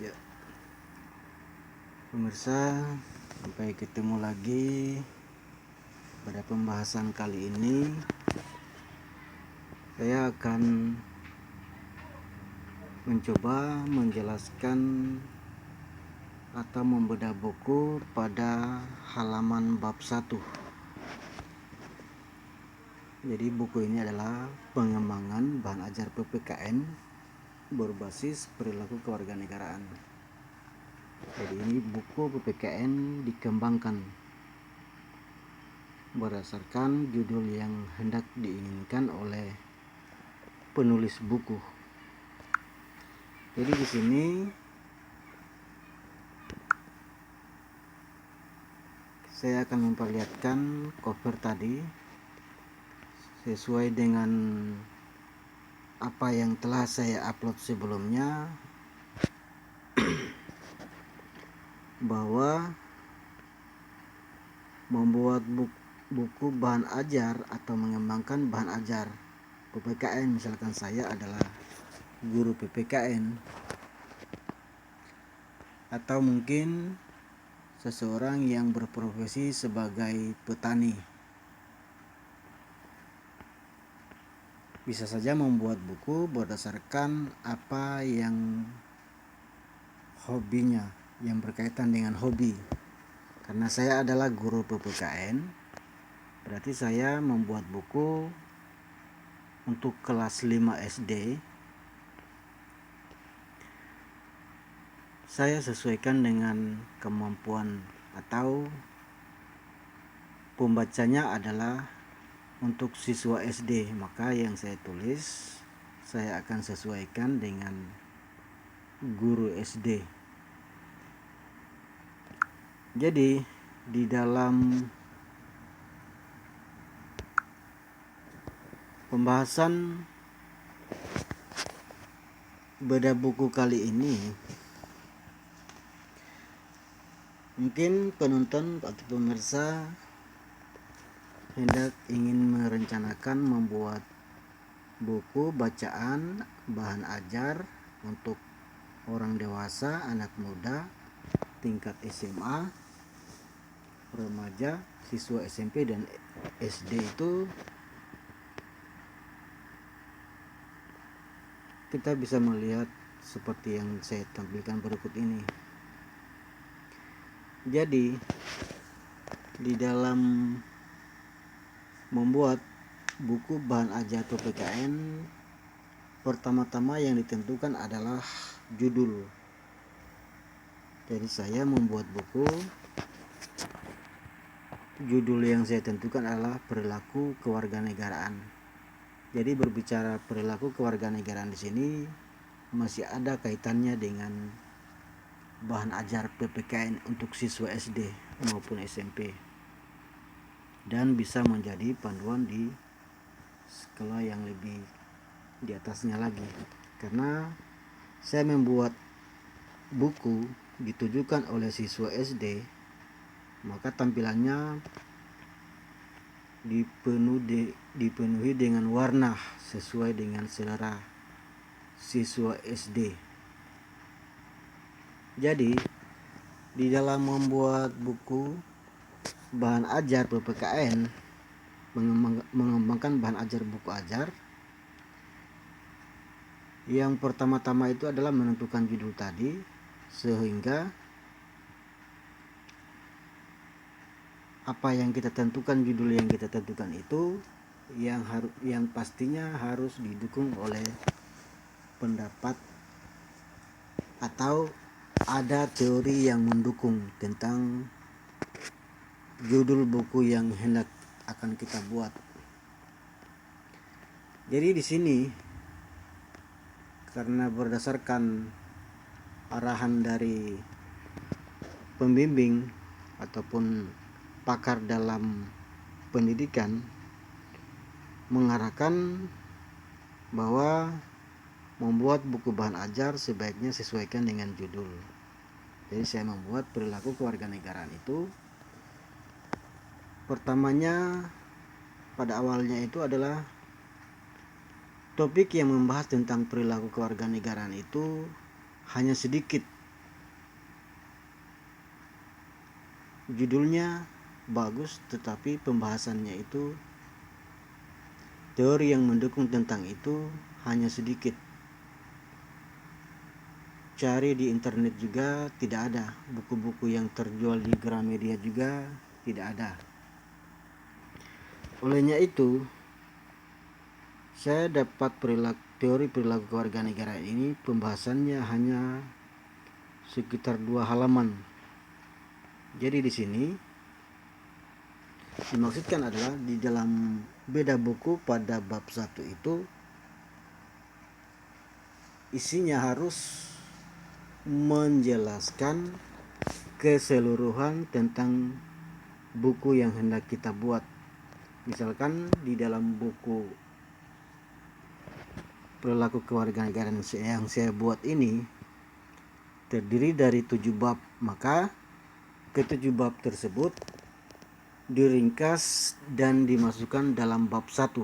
Ya, pemirsa, sampai ketemu lagi pada pembahasan kali ini. Saya akan mencoba menjelaskan atau membedah buku pada halaman bab 1. Jadi buku ini adalah pengembangan bahan ajar PPKN berbasis perilaku kewarganegaraan. Jadi ini buku PPKN dikembangkan berdasarkan judul yang hendak diinginkan oleh penulis buku. Jadi di sini saya akan memperlihatkan cover tadi sesuai dengan apa yang telah saya upload sebelumnya, bahwa membuat buku bahan ajar atau mengembangkan bahan ajar PPKN, misalkan saya adalah guru PPKN, atau mungkin seseorang yang berprofesi sebagai petani, bisa saja membuat buku berdasarkan apa yang hobinya, yang berkaitan dengan hobi. Karena saya adalah guru PPKN, berarti saya membuat buku untuk kelas 5 SD. Saya sesuaikan dengan kemampuan atau pembacanya adalah untuk siswa SD, maka yang saya tulis saya akan sesuaikan dengan guru SD. Jadi di dalam pembahasan bedah buku kali ini, mungkin penonton atau pemirsa hendak ingin merencanakan membuat buku bacaan bahan ajar untuk orang dewasa, anak muda, tingkat SMA, remaja, siswa SMP dan SD. Itu kita bisa melihat seperti yang saya tampilkan berikut ini. Jadi di dalam membuat buku bahan ajar PPKN, pertama-tama yang ditentukan adalah judul. Jadi saya membuat buku, judul yang saya tentukan adalah perilaku kewarganegaraan. Jadi berbicara perilaku kewarganegaraan di sini masih ada kaitannya dengan bahan ajar PPKN untuk siswa SD maupun SMP, dan bisa menjadi panduan di skala yang lebih di atasnya lagi. Karena saya membuat buku ditujukan oleh siswa SD, maka tampilannya dipenuhi dengan warna sesuai dengan selera siswa SD. Jadi di dalam membuat buku bahan ajar PPKN, mengembangkan bahan ajar buku ajar, yang pertama-tama itu adalah menentukan judul tadi, sehingga apa yang kita tentukan, judul yang kita tentukan itu yang pastinya harus didukung oleh pendapat atau ada teori yang mendukung tentang judul buku yang hendak akan kita buat. Jadi di sini karena berdasarkan arahan dari pembimbing ataupun pakar dalam pendidikan, mengarahkan bahwa membuat buku bahan ajar sebaiknya sesuaikan dengan judul. Jadi saya membuat perilaku kewarganegaraan itu, pertamanya pada awalnya itu adalah topik yang membahas tentang perilaku kewarganegaraan itu hanya sedikit judulnya bagus, tetapi pembahasannya itu teori yang mendukung tentang itu hanya sedikit. Cari di internet juga tidak ada, buku-buku yang terjual di Gramedia juga tidak ada. Olehnya itu, saya dapat teori perilaku kewarganegaraan ini pembahasannya hanya sekitar 2 halaman. Jadi di sini dimaksudkan adalah di dalam beda buku pada bab 1 itu isinya harus menjelaskan keseluruhan tentang buku yang hendak kita buat. Misalkan di dalam buku perilaku kewarganegaraan yang saya buat ini terdiri dari 7 bab, maka ke-7 bab tersebut diringkas dan dimasukkan dalam bab 1.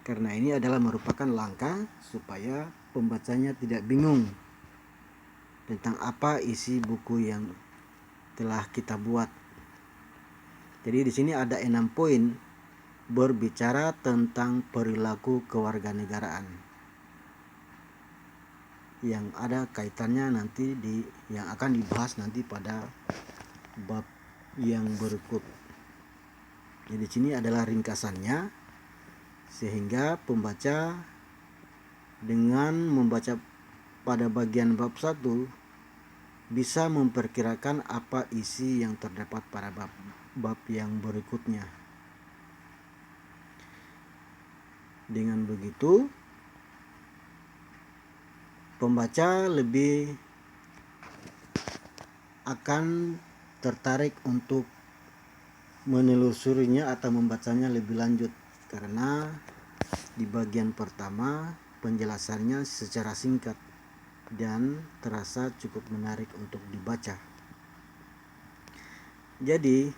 Karena ini adalah merupakan langkah supaya pembacanya tidak bingung tentang apa isi buku yang telah kita buat. Jadi di sini ada 6 poin berbicara tentang perilaku kewarganegaraan yang ada kaitannya nanti yang akan dibahas nanti pada bab yang berikut. Jadi di sini adalah ringkasannya, sehingga pembaca dengan membaca pada bagian bab 1 bisa memperkirakan apa isi yang terdapat pada bab yang berikutnya. Dengan begitu, pembaca lebih akan tertarik untuk menelusurinya atau membacanya lebih lanjut, karena di bagian pertama penjelasannya secara singkat dan terasa cukup menarik untuk dibaca. Jadi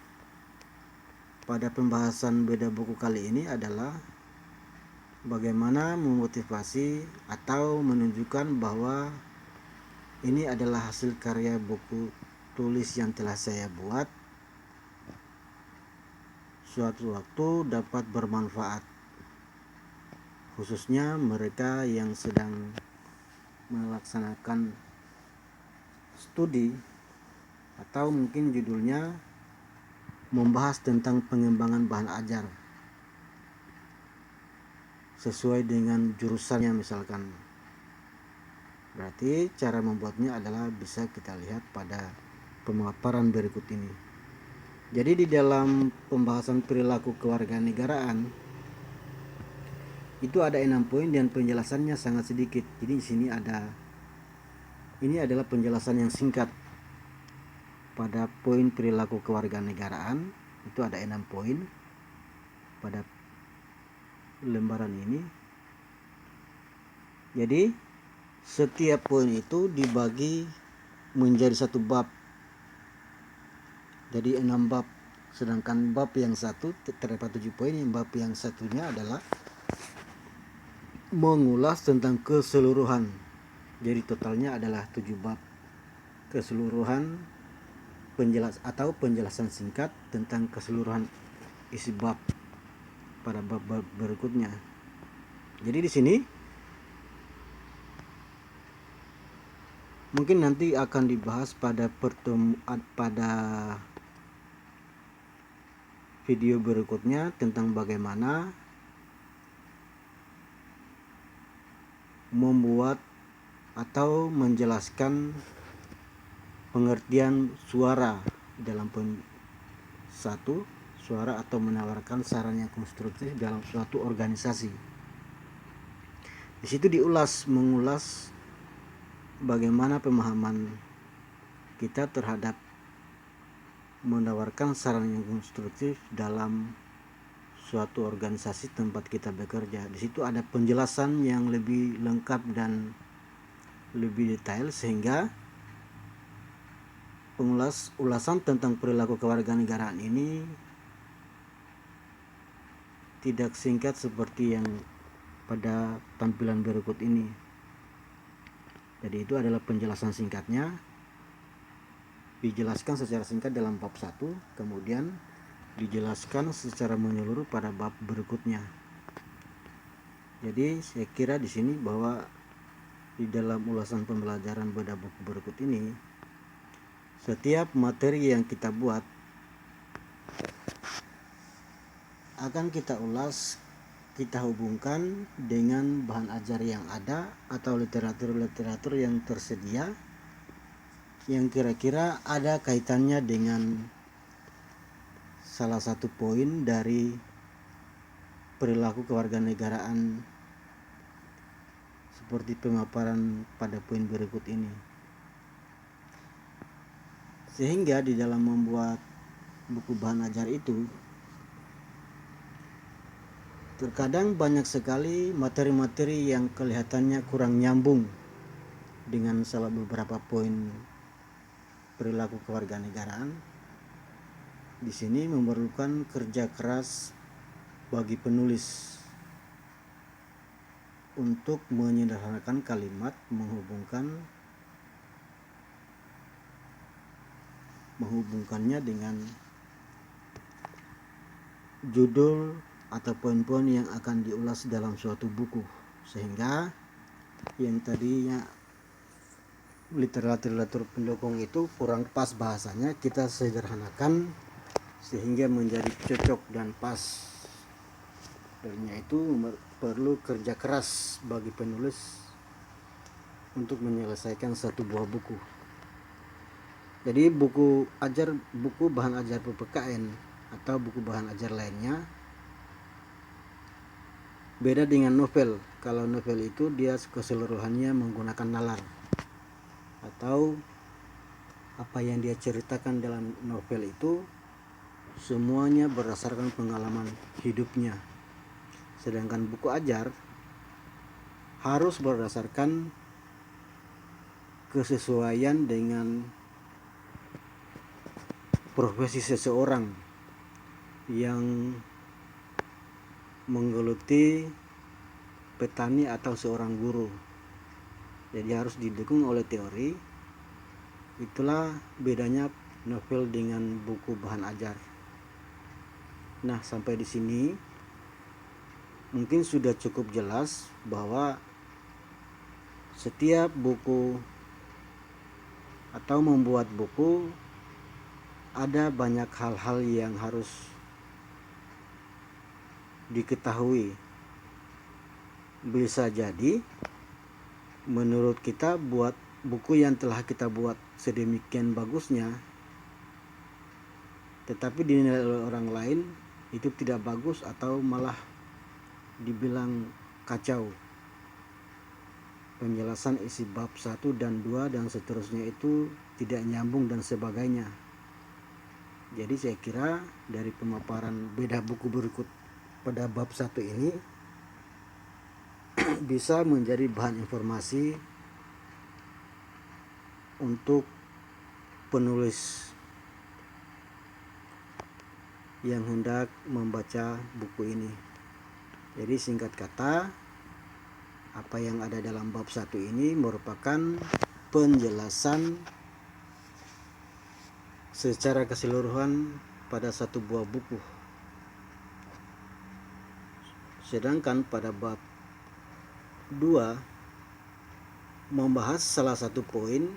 pada pembahasan beda buku kali ini adalah bagaimana memotivasi atau menunjukkan bahwa ini adalah hasil karya buku tulis yang telah saya buat, suatu waktu dapat bermanfaat, khususnya mereka yang sedang melaksanakan studi, atau mungkin judulnya membahas tentang pengembangan bahan ajar sesuai dengan jurusannya misalkan. Berarti cara membuatnya adalah bisa kita lihat pada pemaparan berikut ini. Jadi di dalam pembahasan perilaku kewarganegaraan itu ada 6 poin dan penjelasannya sangat sedikit. Jadi di sini ini adalah penjelasan yang singkat. Pada poin perilaku kewarganegaraan itu ada 6 poin pada lembaran ini. Jadi setiap poin itu dibagi menjadi 1 bab. Jadi 6 bab. Sedangkan bab yang 1 terdapat 7 poin. Bab yang satunya adalah mengulas tentang keseluruhan. Jadi totalnya adalah 7 bab. Keseluruhan penjelasan singkat tentang keseluruhan isi bab pada bab-bab berikutnya. Jadi di sini mungkin nanti akan dibahas pada video berikutnya tentang bagaimana membuat atau menjelaskan pengertian suara dalam poin 1, suara atau menawarkan saran yang konstruktif dalam suatu organisasi. Di situ mengulas bagaimana pemahaman kita terhadap menawarkan saran yang konstruktif dalam suatu organisasi tempat kita bekerja. Di situ ada penjelasan yang lebih lengkap dan lebih detail, sehingga ulasan tentang perilaku kewarganegaraan ini tidak singkat seperti yang pada tampilan berikut ini. Jadi itu adalah penjelasan singkatnya. dijelaskan secara singkat dalam bab 1, kemudian dijelaskan secara menyeluruh pada bab berikutnya. Jadi saya kira di sini bahwa di dalam ulasan pembelajaran pada buku berikut ini, setiap materi yang kita buat akan kita ulas, kita hubungkan dengan bahan ajar yang ada atau literatur-literatur yang tersedia yang kira-kira ada kaitannya dengan salah satu poin dari perilaku kewarganegaraan seperti pemaparan pada poin berikut ini. Sehingga di dalam membuat buku bahan ajar itu terkadang banyak sekali materi-materi yang kelihatannya kurang nyambung dengan salah beberapa poin perilaku kewarganegaraan. Di sini memerlukan kerja keras bagi penulis untuk menyederhanakan kalimat, menghubungkannya dengan judul atau poin-poin yang akan diulas dalam suatu buku, sehingga yang tadinya literatur pendukung itu kurang pas bahasanya, kita sederhanakan sehingga menjadi cocok dan pas. Karena itu perlu kerja keras bagi penulis untuk menyelesaikan satu buah buku. Jadi buku bahan ajar PPKN atau buku bahan ajar lainnya beda dengan novel. Kalau novel itu dia keseluruhannya menggunakan nalar, atau apa yang dia ceritakan dalam novel itu semuanya berdasarkan pengalaman hidupnya. Sedangkan buku ajar harus berdasarkan kesesuaian dengan profesi seseorang yang menggeluti petani atau seorang guru. Jadi harus didukung oleh teori. Itulah bedanya novel dengan buku bahan ajar. Nah, sampai di sini mungkin sudah cukup jelas bahwa setiap buku atau membuat buku ada banyak hal-hal yang harus diketahui. Bisa jadi menurut kita buat buku yang telah kita buat sedemikian bagusnya, tetapi dinilai oleh orang lain itu tidak bagus atau malah dibilang kacau. Penjelasan isi bab 1 dan 2 dan seterusnya itu tidak nyambung dan sebagainya. Jadi saya kira dari pemaparan beda buku berikut pada bab 1 ini bisa menjadi bahan informasi untuk penulis yang hendak membaca buku ini. Jadi singkat kata, apa yang ada dalam bab 1 ini merupakan penjelasan secara keseluruhan pada satu buah buku. Sedangkan pada bab 2 membahas salah satu poin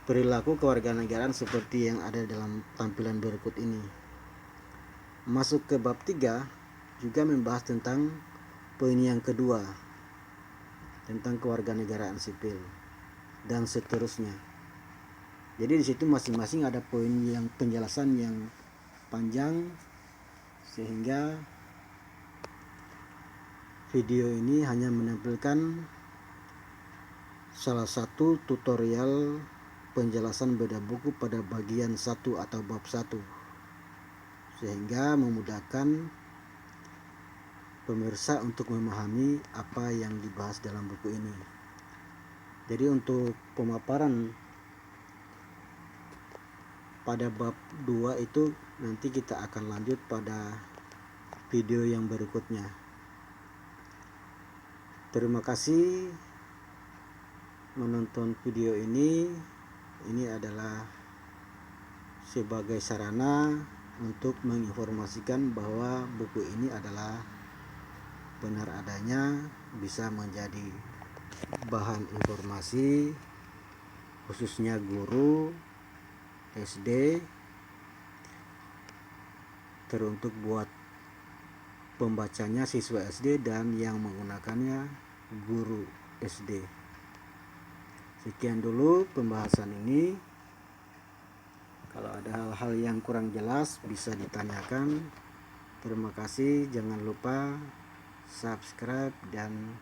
perilaku kewarganegaraan seperti yang ada dalam tampilan berikut ini. Masuk ke bab 3 juga membahas tentang poin yang kedua, tentang kewarganegaraan sipil dan seterusnya. Jadi di situ masing-masing ada poin yang penjelasan yang panjang, sehingga video ini hanya menampilkan salah satu tutorial penjelasan beda buku pada bagian 1 atau bab 1, sehingga memudahkan pemirsa untuk memahami apa yang dibahas dalam buku ini. Jadi untuk pemaparan pada bab 2 itu nanti kita akan lanjut pada video yang berikutnya. Terima kasih menonton video ini. ini adalah sebagai sarana untuk menginformasikan bahwa buku ini adalah benar adanya, bisa menjadi bahan informasi khususnya guru SD, teruntuk buat pembacanya siswa SD dan yang menggunakannya guru SD. Sekian dulu pembahasan ini. Kalau ada hal-hal yang kurang jelas bisa ditanyakan. Terima kasih, jangan lupa subscribe dan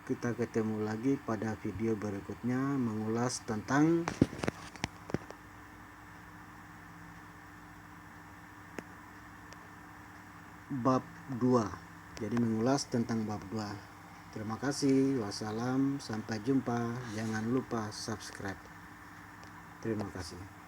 kita ketemu lagi pada video berikutnya mengulas tentang bab 2. Jadi mengulas tentang bab 2. Terima kasih. Wassalam, sampai jumpa. Jangan lupa subscribe. Terima kasih.